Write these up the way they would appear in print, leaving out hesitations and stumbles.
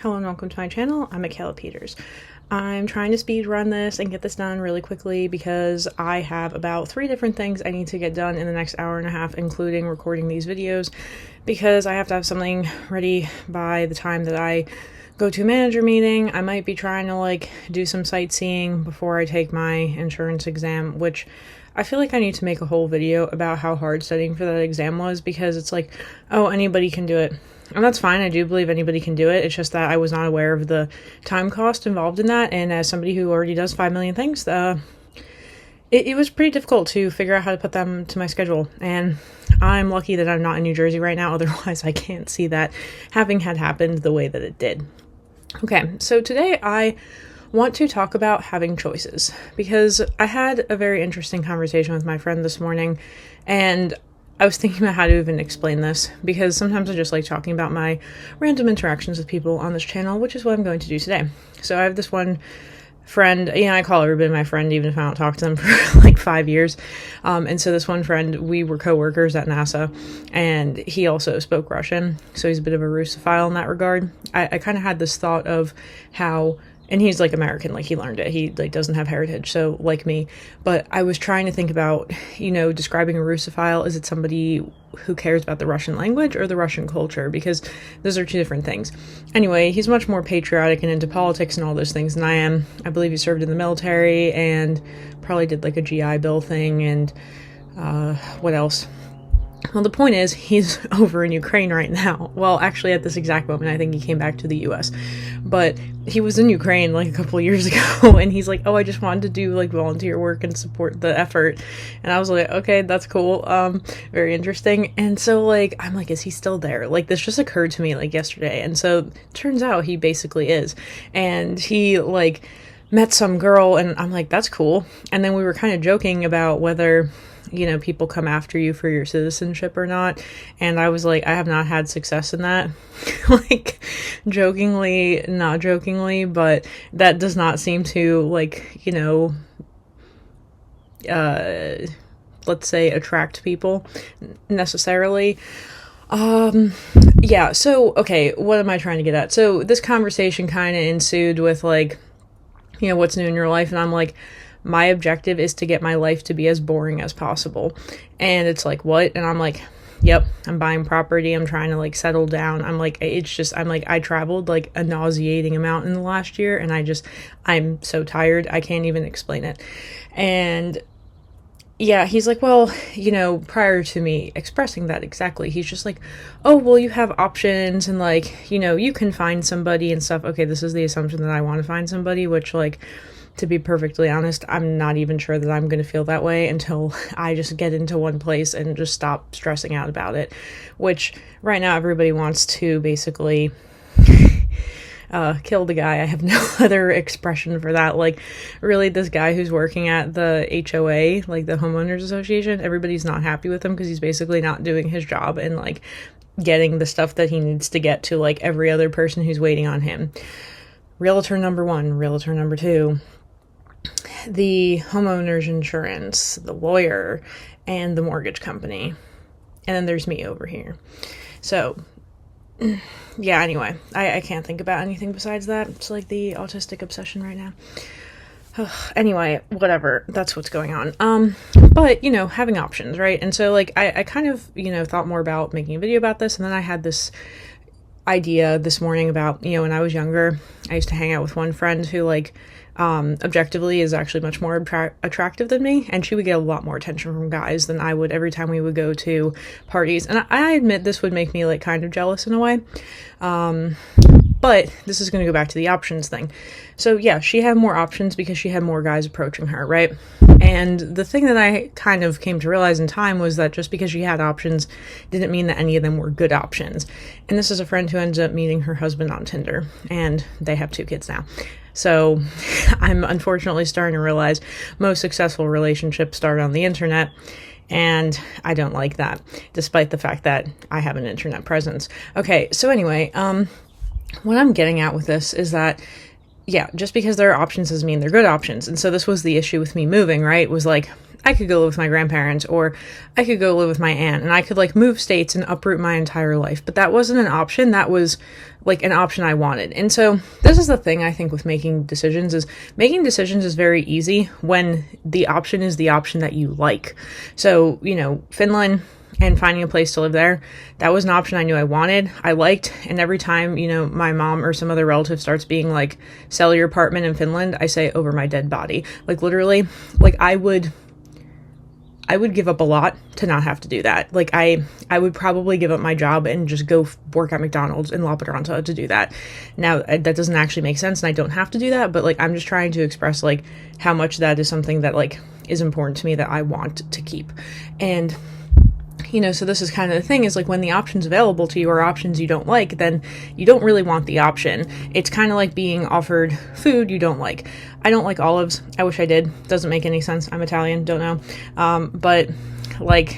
Hello and welcome to my channel. I'm Michaela Peters. I'm trying to speed run this and get this done really quickly because I have about 3 different things I need to get done in the next hour and a half, including recording these videos, because I have to have something ready by the time that I go to a manager meeting. I might be trying to do some sightseeing before I take my insurance exam, which I feel like I need to make a whole video about how hard studying for that exam was, because it's like, oh, anybody can do it. And that's fine. I do believe anybody can do it. It's just that I was not aware of the time cost involved in that. And as somebody who already does 5 million things, it was pretty difficult to figure out how to put them to my schedule. And I'm lucky that I'm not in New Jersey right now. Otherwise, I can't see that having had happened the way that it did. Okay, so today I want to talk about having choices, because I had a very interesting conversation with my friend this morning, and I was thinking about how to even explain this, because sometimes I just like talking about my random interactions with people on this channel, which is what I'm going to do today. So I have this one friend, I call everybody my friend, even if I don't talk to them for like 5 years. And so this one friend, we were co-workers at NASA, and he also spoke Russian. So he's a bit of a Russophile in that regard. I kind of had this thought of how, and he's like American, like he learned it. He doesn't have heritage, so like me. But I was trying to think about, describing a Russophile. Is it somebody who cares about the Russian language or the Russian culture? Because those are 2 different things. Anyway, he's much more patriotic and into politics and all those things than I am. I believe he served in the military and probably did like a GI Bill thing and what else? Well, the point is, he's over in Ukraine right now. Well, actually, at this exact moment, I think he came back to the U.S. But he was in Ukraine like a couple of years ago, and he's like, oh, I just wanted to do like volunteer work and support the effort. And I was like, okay, that's cool. Very interesting. And so I'm like, is he still there? Like, this just occurred to me like yesterday. And so turns out he basically is. And he met some girl, and I'm like, that's cool. And then we were kind of joking about whether people come after you for your citizenship or not. And I was like, I have not had success in that. Jokingly, not jokingly, but that does not seem to let's say attract people necessarily. Yeah, so, okay, what am I trying to get at? So this conversation kind of ensued with what's new in your life? And I'm like, my objective is to get my life to be as boring as possible. And it's like, what? And I'm like, yep, I'm buying property. I'm trying to settle down. I'm like, I traveled a nauseating amount in the last year, and I'm so tired. I can't even explain it. And yeah, he's like, well, prior to me expressing that exactly, he's just like, oh, well, you have options, and you can find somebody and stuff. Okay, this is the assumption that I want to find somebody, which to be perfectly honest, I'm not even sure that I'm going to feel that way until I just get into one place and just stop stressing out about it, which right now everybody wants to basically kill the guy. I have no other expression for that. Really, this guy who's working at the HOA, the homeowners association, everybody's not happy with him because he's basically not doing his job and getting the stuff that he needs to get to every other person who's waiting on him. Realtor number 1, realtor number 2, the homeowner's insurance, the lawyer, and the mortgage company. And then there's me over here. So, yeah, anyway, I can't think about anything besides that. It's the autistic obsession right now. Anyway, whatever, that's what's going on. But, having options, right? And so, I kind of, thought more about making a video about this, and then I had this idea this morning about, when I was younger, I used to hang out with one friend who, objectively is actually much more attractive than me, and she would get a lot more attention from guys than I would every time we would go to parties. And I admit this would make me kind of jealous in a way. But this is going to go back to the options thing. So yeah, she had more options because she had more guys approaching her, right? And the thing that I kind of came to realize in time was that just because she had options didn't mean that any of them were good options. And this is a friend who ends up meeting her husband on Tinder, and they have 2 kids now. So I'm unfortunately starting to realize most successful relationships start on the internet, and I don't like that, despite the fact that I have an internet presence. Okay, so anyway, what I'm getting at with this is that, yeah, just because there are options doesn't mean they're good options. And so this was the issue with me moving, right? Was I could go live with my grandparents, or I could go live with my aunt, and I could like move states and uproot my entire life. But that wasn't an option. That was like an option I wanted. And so this is the thing I think with making decisions is very easy when the option is the option that you like. So, you know, Finland and finding a place to live there, that was an option I knew I wanted, I liked, and every time, you know, my mom or some other relative starts being like, sell your apartment in Finland, I say, over my dead body. Like literally, like I would give up a lot to not have to do that. Like I would probably give up my job and just go work at McDonald's in La Pedranza to do that. Now that doesn't actually make sense and I don't have to do that, but like I'm just trying to express like how much that is something that like is important to me that I want to keep. And you know, so this is kind of the thing is like when the options available to you are options you don't like, then you don't really want the option. It's kind of like being offered food you don't like. I don't like olives. I wish I did. Doesn't make any sense. I'm Italian. Don't know. But like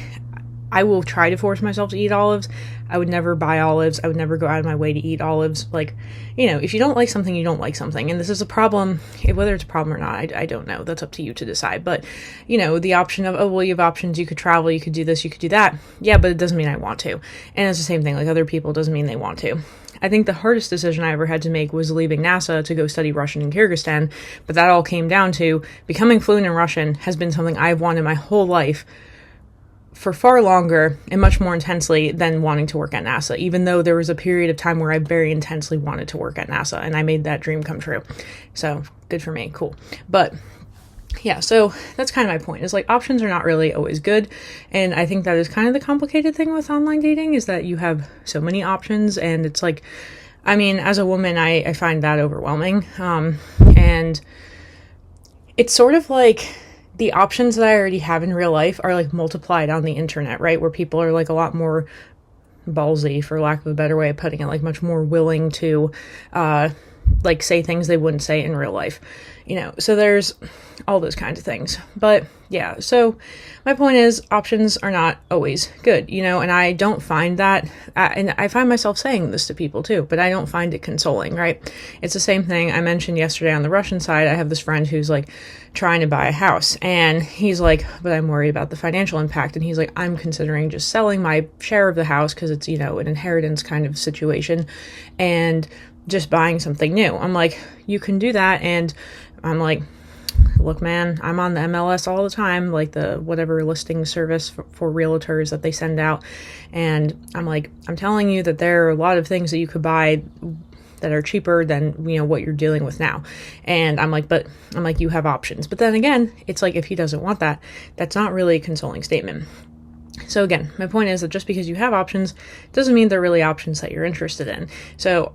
I will try to force myself to eat olives. I would never buy olives. I would never go out of my way to eat olives. Like, you know, if you don't like something, you don't like something. And this is a problem. Whether it's a problem or not, I don't know. That's up to you to decide. But, you know, the option of, oh, well, you have options. You could travel. You could do this. You could do that. Yeah, but it doesn't mean I want to. And it's the same thing. Like other people doesn't mean they want to. I think the hardest decision I ever had to make was leaving NASA to go study Russian in Kyrgyzstan. But that all came down to becoming fluent in Russian has been something I've wanted my whole life for far longer and much more intensely than wanting to work at NASA, even though there was a period of time where I very intensely wanted to work at NASA and I made that dream come true. So good for me. Cool. But yeah, so that's kind of my point is like options are not really always good. And I think that is kind of the complicated thing with online dating is that you have so many options and it's like, I mean, as a woman, I find that overwhelming. And it's sort of like the options that I already have in real life are like multiplied on the internet, right? Where people are like a lot more ballsy, for lack of a better way of putting it, like much more willing to like say things they wouldn't say in real life, you know? So there's all those kinds of things. But yeah, so my point is options are not always good, you know, and I don't find that, and I find myself saying this to people too, but I don't find it consoling, right? It's the same thing I mentioned yesterday on the Russian side. I have this friend who's like trying to buy a house and he's like, but I'm worried about the financial impact. And he's like, I'm considering just selling my share of the house because it's, you know, an inheritance kind of situation and just buying something new. I'm like, you can do that. And I'm like, look, man, I'm on the MLS all the time, like the whatever listing service for realtors that they send out. And I'm like, I'm telling you that there are a lot of things that you could buy that are cheaper than, you know, what you're dealing with now. And I'm like, you have options. But then again, it's like, if he doesn't want that, that's not really a consoling statement. So again, my point is that just because you have options doesn't mean they're really options that you're interested in. So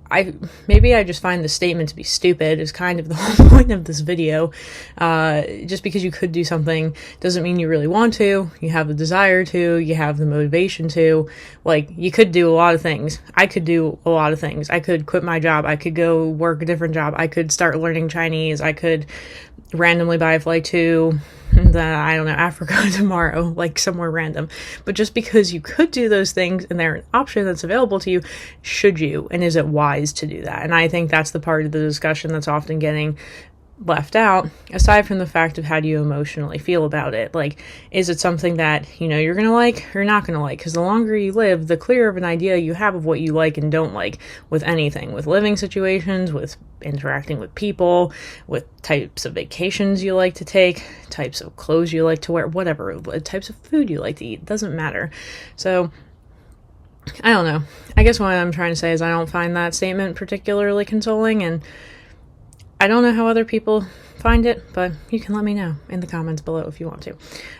maybe I just find the statement to be stupid is kind of the whole point of this video. Just because you could do something doesn't mean you really want to. You have the desire to, you have the motivation to. Like, you could do a lot of things. I could do a lot of things. I could quit my job. I could go work a different job. I could start learning Chinese. I could randomly buy a flight to I don't know, Africa tomorrow, like somewhere random. But just because you could do those things and they're an option that's available to you, should you? And is it wise to do that? And I think that's the part of the discussion that's often getting left out, aside from the fact of how do you emotionally feel about it. Like, is it something that, you know, you're gonna like or not gonna like? Because the longer you live, the clearer of an idea you have of what you like and don't like with anything, with living situations, with interacting with people, with types of vacations you like to take, types of clothes you like to wear, whatever, types of food you like to eat, doesn't matter. So I don't know. I guess what I'm trying to say is I don't find that statement particularly consoling, and I don't know how other people find it, but you can let me know in the comments below if you want to.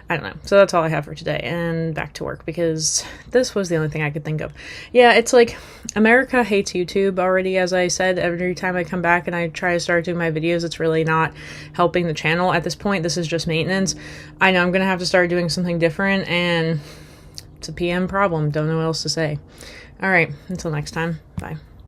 I don't know. So that's all I have for today, and back to work because this was the only thing I could think of. Yeah, it's like America hates YouTube already, as I said. Every time I come back and I try to start doing my videos, it's really not helping the channel. At this point, this is just maintenance. I know I'm going to have to start doing something different, and it's a PM problem. Don't know what else to say. All right, until next time. Bye.